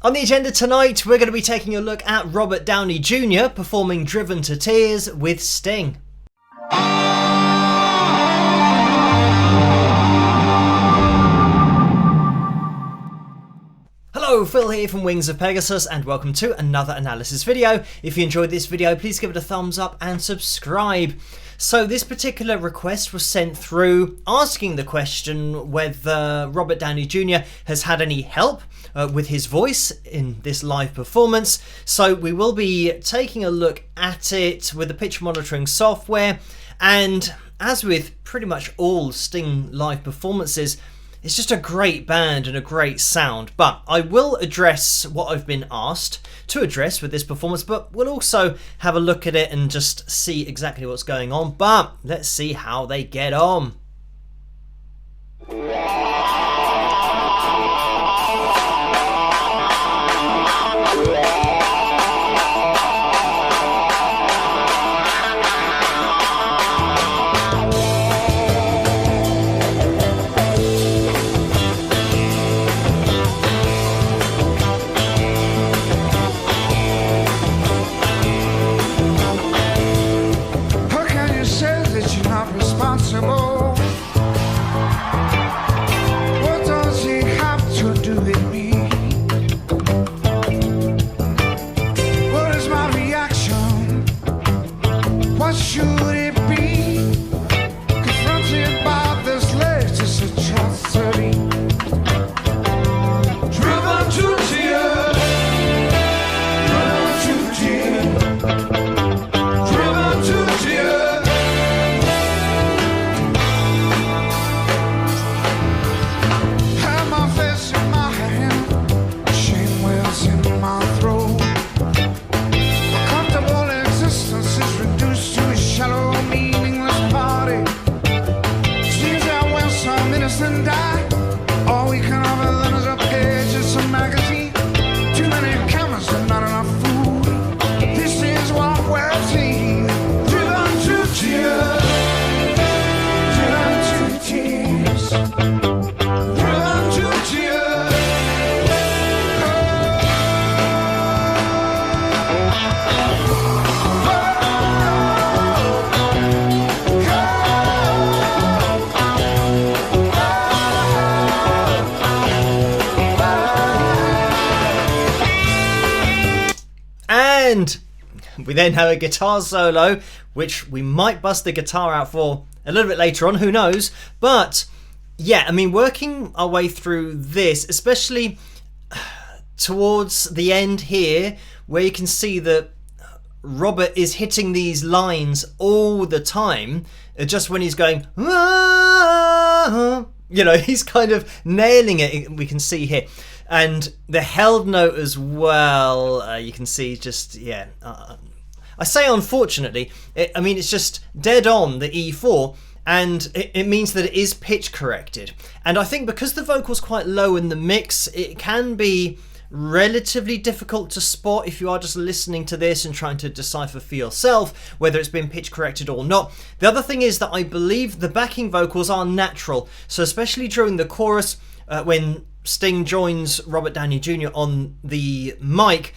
On the agenda tonight, we're going to be taking a look at Robert Downey Jr. performing Driven to Tears with Sting. Hello, Phil here from Wings of Pegasus and welcome to another analysis video. If you enjoyed this video, please give it a thumbs up and subscribe. So this particular request was sent through asking the question whether Robert Downey Jr. has had any help with his voice in this live performance. So we will be taking a look at it with the pitch monitoring software, and as with pretty much all Sting live performances, it's just a great band and a great sound. But I will address what I've been asked to address with this performance, but we'll also have a look at it and just see exactly what's going on. But let's see how they get on. And we then have a guitar solo, which we might bust the guitar out for a little bit later on, who knows. But yeah, I mean, working our way through this, especially towards the end here, where you can see that Robert is hitting these lines all the time, just when he's going, ah, you know, he's kind of nailing it, we can see here. And the held note as well, you can see just, yeah. I say unfortunately, I mean, it's just dead on the E4, and it means that it is pitch corrected. And I think because the vocal's quite low in the mix, it can be relatively difficult to spot if you are just listening to this and trying to decipher for yourself whether it's been pitch corrected or not. The other thing is that I believe the backing vocals are natural. So especially during the chorus, when Sting joins Robert Downey Jr. on the mic,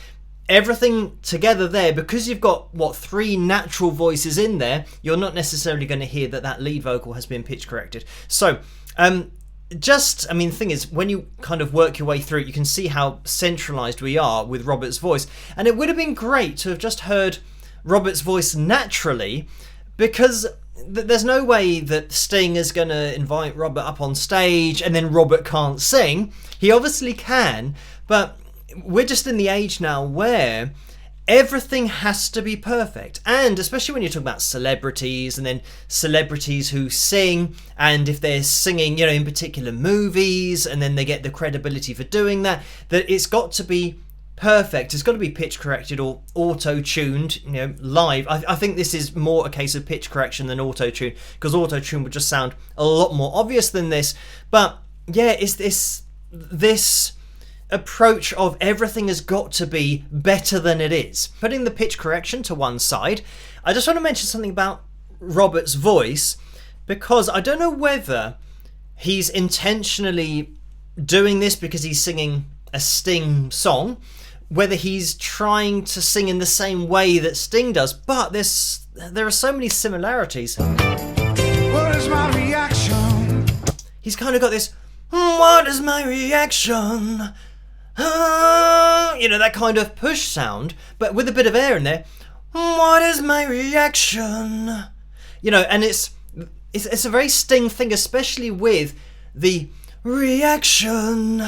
everything together there, because you've got, what, 3 natural voices in there, you're not necessarily going to hear that that lead vocal has been pitch corrected. So, I mean, the thing is, when you kind of work your way through it, you can see how centralized we are with Robert's voice. And it would have been great to have just heard Robert's voice naturally, because there's no way that Sting is going to invite Robert up on stage and then Robert can't sing. He obviously can, but we're just in the age now where everything has to be perfect. And especially when you're talking about celebrities, and then celebrities who sing, and if they're singing, you know, in particular movies, and then they get the credibility for doing that, that it's got to be perfect. It's got to be pitch corrected or auto-tuned, you know, live. I think this is more a case of pitch correction than auto-tune, because auto-tune would just sound a lot more obvious than this. But yeah, it's this approach of everything has got to be better than it is. Putting the pitch correction to one side, I just want to mention something about Robert's voice, because I don't know whether he's intentionally doing this because he's singing a Sting song, whether he's trying to sing in the same way that Sting does, but there are so many similarities. What is my reaction? He's kind of got this, what is my reaction? That kind of push sound, but with a bit of air in there. What is my reaction? And it's a very Sting thing, especially with the reaction.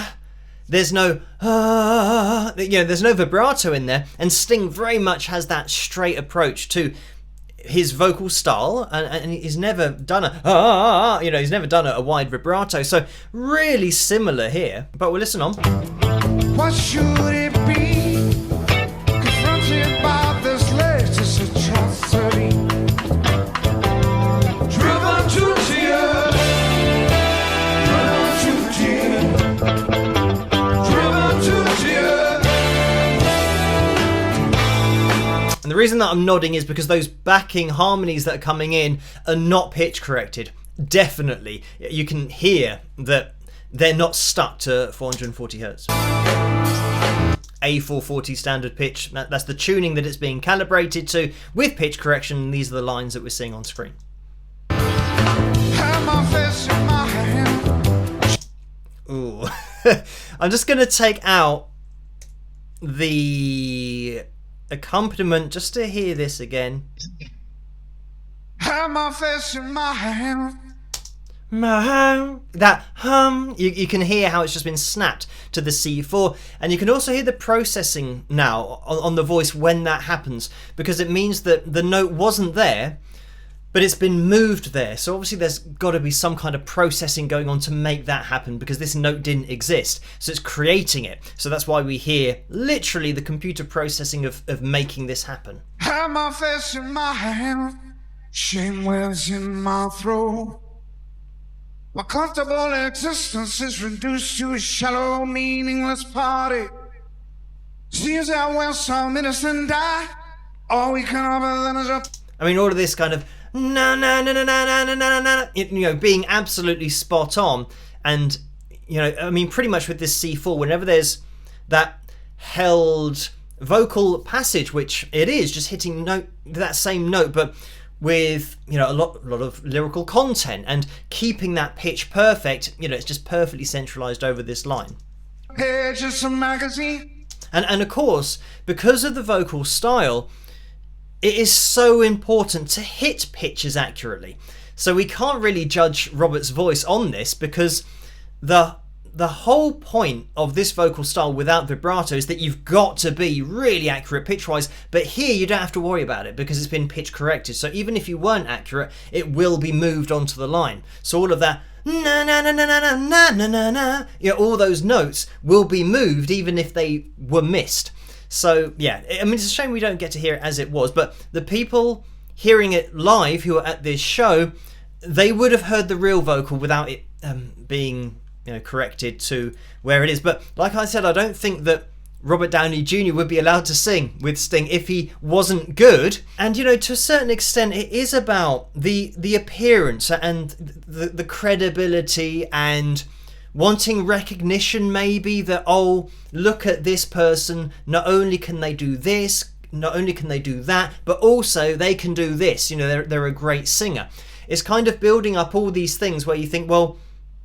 There's no there's no vibrato in there, and Sting very much has that straight approach to his vocal style, and he's never done he's never done a wide vibrato, so really similar here. But we'll listen on. What should it be? Confronted by this latest atrocity, driven to tears, driven to tears, driven to tears. And the reason that I'm nodding is because those backing harmonies that are coming in are not pitch corrected. Definitely, you can hear that they're not stuck to 440 hertz. A440 standard pitch, that's the tuning that it's being calibrated to with pitch correction. These are the lines that we're seeing on screen. Ooh. I'm just going to take out the accompaniment just to hear this again. Have my face in my hand. That hum, you can hear how it's just been snapped to the C4, and you can also hear the processing now on the voice when that happens, because it means that the note wasn't there, but it's been moved there. So obviously there's got to be some kind of processing going on to make that happen, because this note didn't exist, so it's creating it. So that's why we hear literally the computer processing of making this happen. Have my face in my hand, shame wells in my throat. My comfortable existence is reduced to a shallow, meaningless party. Seems that when some innocent die, all we can offer them is a... I mean, all of this kind of na na na na na na na na na, being absolutely spot on, and I mean, pretty much with this C4, whenever there's that held vocal passage, which it is just hitting that same note, but with a lot of lyrical content and keeping that pitch perfect, it's just perfectly centralized over this line. Pages of magazine. And of course, because of the vocal style, it is so important to hit pitches accurately. So we can't really judge Robert's voice on this, because the whole point of this vocal style without vibrato is that you've got to be really accurate pitch-wise, but here you don't have to worry about it because it's been pitch corrected. So even if you weren't accurate, it will be moved onto the line. So all of that na na na na na na na na na, all those notes will be moved even if they were missed. So yeah, I mean, it's a shame we don't get to hear it as it was, but the people hearing it live who are at this show, they would have heard the real vocal without it being corrected to where it is. But like I said, I don't think that Robert Downey Jr. would be allowed to sing with Sting if he wasn't good. And to a certain extent, it is about the appearance and the credibility and wanting recognition, maybe, that, oh, look at this person, not only can they do this, not only can they do that, but also they can do this, they're a great singer. It's kind of building up all these things where you think, well,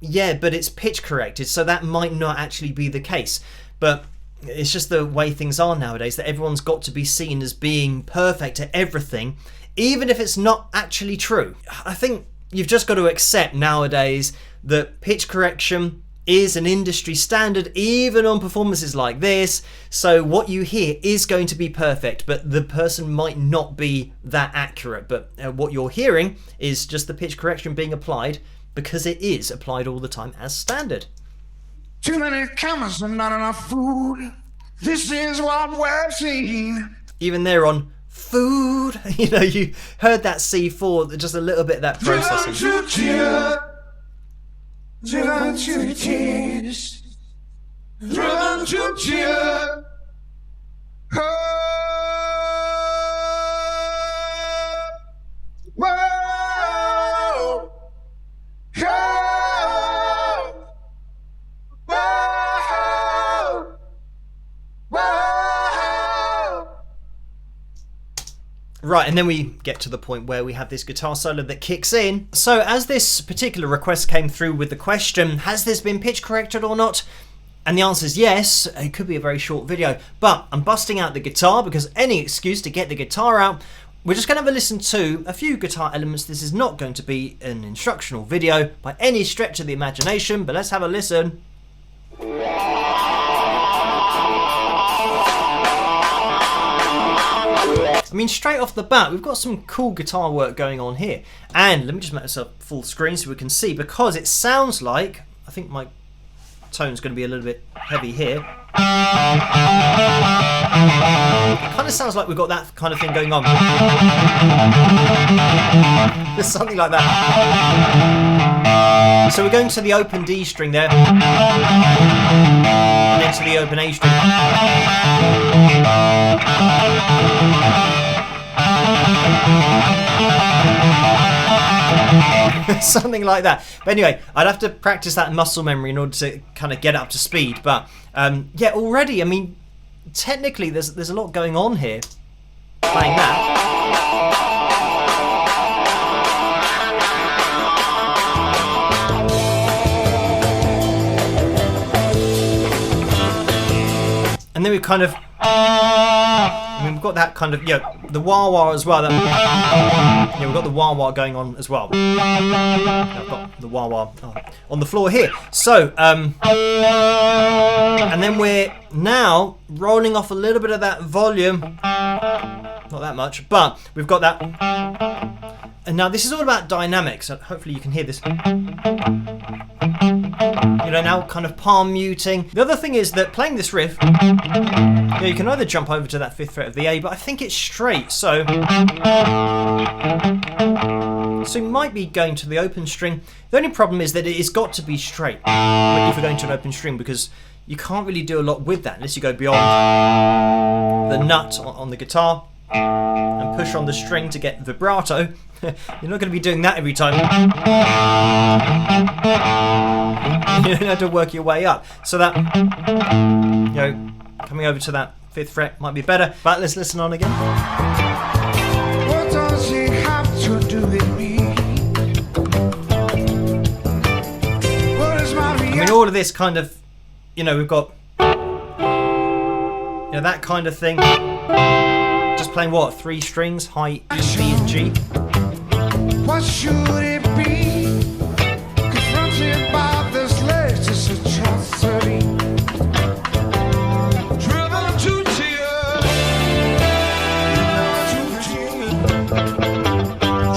yeah, but it's pitch corrected, so that might not actually be the case. But it's just the way things are nowadays, that everyone's got to be seen as being perfect at everything, even if it's not actually true. I think you've just got to accept nowadays that pitch correction is an industry standard, even on performances like this. So what you hear is going to be perfect, but the person might not be that accurate. But what you're hearing is just the pitch correction being applied, because it is applied all the time as standard. Too many cameras and not enough food. This is what we're seeing. Even there on food, you heard that C4, just a little bit of that processing. Driven to tears. Driven to tears. Whoa. Whoa. Whoa. Right, and then we get to the point where we have this guitar solo that kicks in. So as this particular request came through with the question, has this been pitch corrected or not? And the answer is yes. It could be a very short video, but I'm busting out the guitar because any excuse to get the guitar out. We're just going to have a listen to a few guitar elements. This is not going to be an instructional video by any stretch of the imagination, but let's have a listen. I mean, straight off the bat, we've got some cool guitar work going on here. And let me just make this a full screen so we can see, because it sounds like, I think my tone's going to be a little bit heavy here. It kind of sounds like we've got that kind of thing going on. There's something like that. So we're going to the open D string there, and then to the open A string. Something like that. But anyway, I'd have to practice that muscle memory in order to kind of get up to speed. But yeah, already, I mean, technically there's a lot going on here playing that. And then we've kind of, I mean, we've got that kind of, the wah-wah as well. We've got the wah-wah going on as well. I've got the wah-wah on the floor here. So, and then we're now rolling off a little bit of that volume. Not that much, but we've got that. And now this is all about dynamics. So hopefully you can hear this. Now kind of palm muting. The other thing is that playing this riff, you can either jump over to that 5th fret of the A, but I think it's straight, so you might be going to the open string. The only problem is that it has got to be straight if you're going to an open string, because you can't really do a lot with that unless you go beyond the nut on the guitar and push on the string to get vibrato. You're not going to be doing that every time. You have to work your way up. So that, coming over to that 5th fret might be better. But let's listen on again. What does it have to do with me? What is my I mean, all of this kind of, we've got, that kind of thing. Just playing what? 3 strings, high E, B, and G. What should it be? Confronted by this latest atrocity, driven to tears,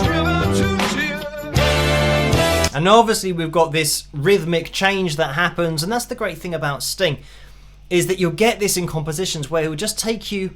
driven to tears. And obviously we've got this rhythmic change that happens, and that's the great thing about Sting, is that you'll get this in compositions where it will just take you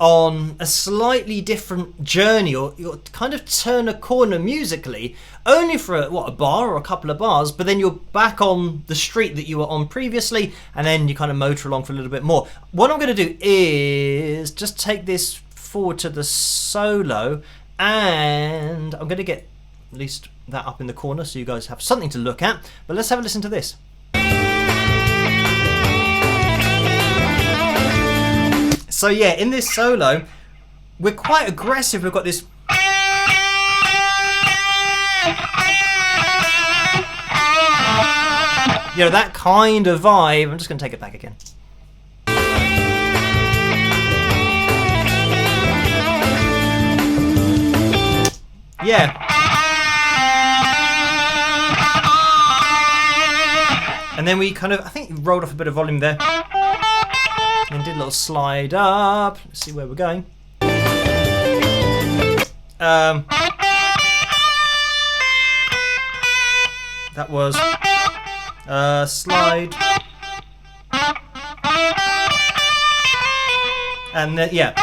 on a slightly different journey, or you'll kind of turn a corner musically, only for a bar or a couple of bars, but then you're back on the street that you were on previously, and then you kind of motor along for a little bit more. What I'm going to do is just take this forward to the solo, and I'm going to get at least that up in the corner so you guys have something to look at. But let's have a listen to this. So yeah, in this solo, we're quite aggressive. We've got this. That kind of vibe. I'm just going to take it back again. Yeah. And then we kind of, I think, rolled off a bit of volume there. And did a little slide up. Let's see where we're going. That was slide. And then, yeah.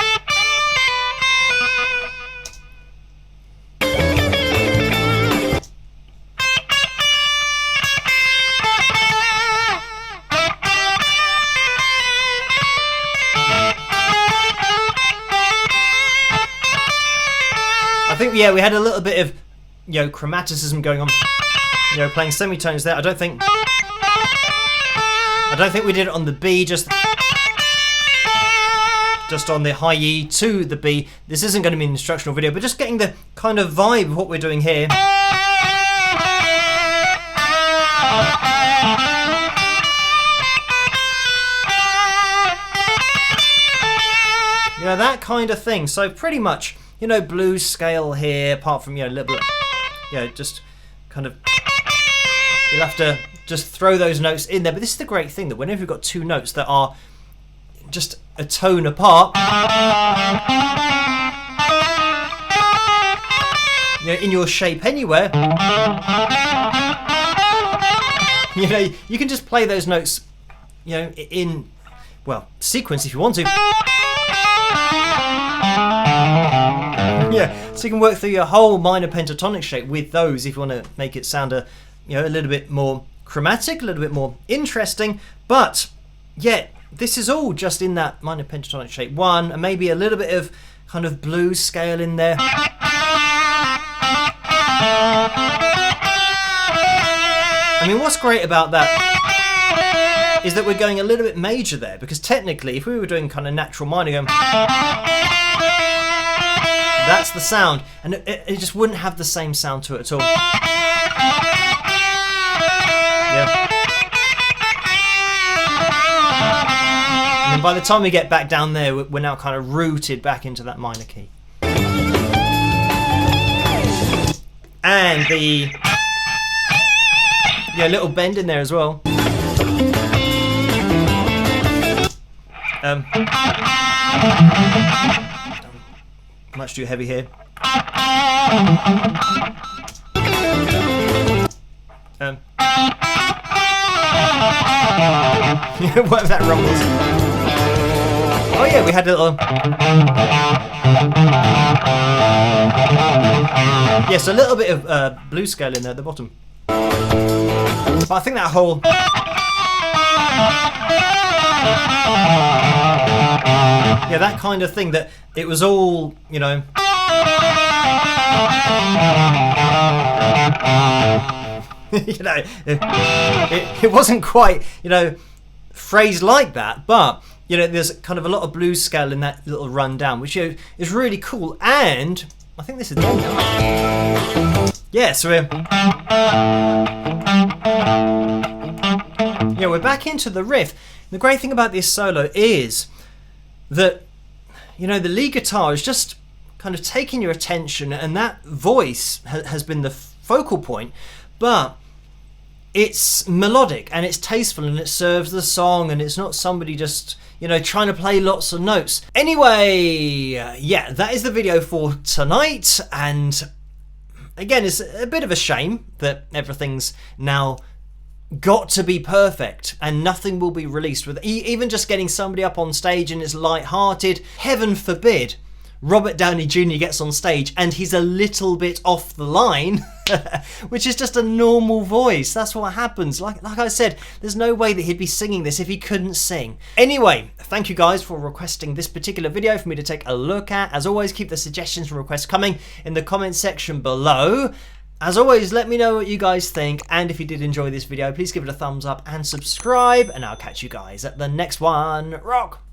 I think, yeah, we had a little bit of, chromaticism going on, playing semitones there. I don't think we did it on the B, just just on the high E to the B. This isn't going to be an instructional video, but just getting the kind of vibe of what we're doing here. You know, that kind of thing. So pretty much, you know, blues scale here, apart from, you know, a little bit, you know, just kind of, you'll have to just throw those notes in there. But this is the great thing, that whenever you've got two notes that are just a tone apart, you know, in your shape anywhere, you know, you can just play those notes, you know, in, well, sequence if you want to. Yeah, so you can work through your whole minor pentatonic shape with those if you want to make it sound a, you know, a little bit more chromatic, a little bit more interesting. But yeah, this is all just in that minor pentatonic shape 1, and maybe a little bit of kind of blues scale in there. I mean, what's great about that is that we're going a little bit major there, because technically if we were doing kind of natural minor, going, that's the sound, and it just wouldn't have the same sound to it at all. Yeah. And then by the time we get back down there, we're now kind of rooted back into that minor key. And the, yeah, little bend in there as well. Much too heavy here. Whatever that rumbles. Oh yeah, we had a little. Yes, a little bit of blues scale in there at the bottom. But I think that whole. Yeah, that kind of thing, that it was all, you know. You know, it wasn't quite, you know, phrased like that, but, you know, there's kind of a lot of blues scale in that little run down, which, you know, is really cool. And I think this is done now. Yeah, so we're back into the riff. The great thing about this solo is that, you know, the lead guitar is just kind of taking your attention, and that voice has been the focal point, but it's melodic and it's tasteful and it serves the song, and it's not somebody just, you know, trying to play lots of notes. Anyway, yeah, that is the video for tonight, and again, it's a bit of a shame that everything's now got to be perfect and nothing will be released with even just getting somebody up on stage and it's light-hearted. Heaven forbid Robert Downey Jr. gets on stage and he's a little bit off the line, which is just a normal voice. That's what happens. Like I said, there's no way that he'd be singing this if he couldn't sing. Anyway, thank you guys for requesting this particular video for me to take a look at. As always, keep the suggestions and requests coming in the comment section below. As always, let me know what you guys think, and if you did enjoy this video, please give it a thumbs up and subscribe, and I'll catch you guys at the next one. Rock!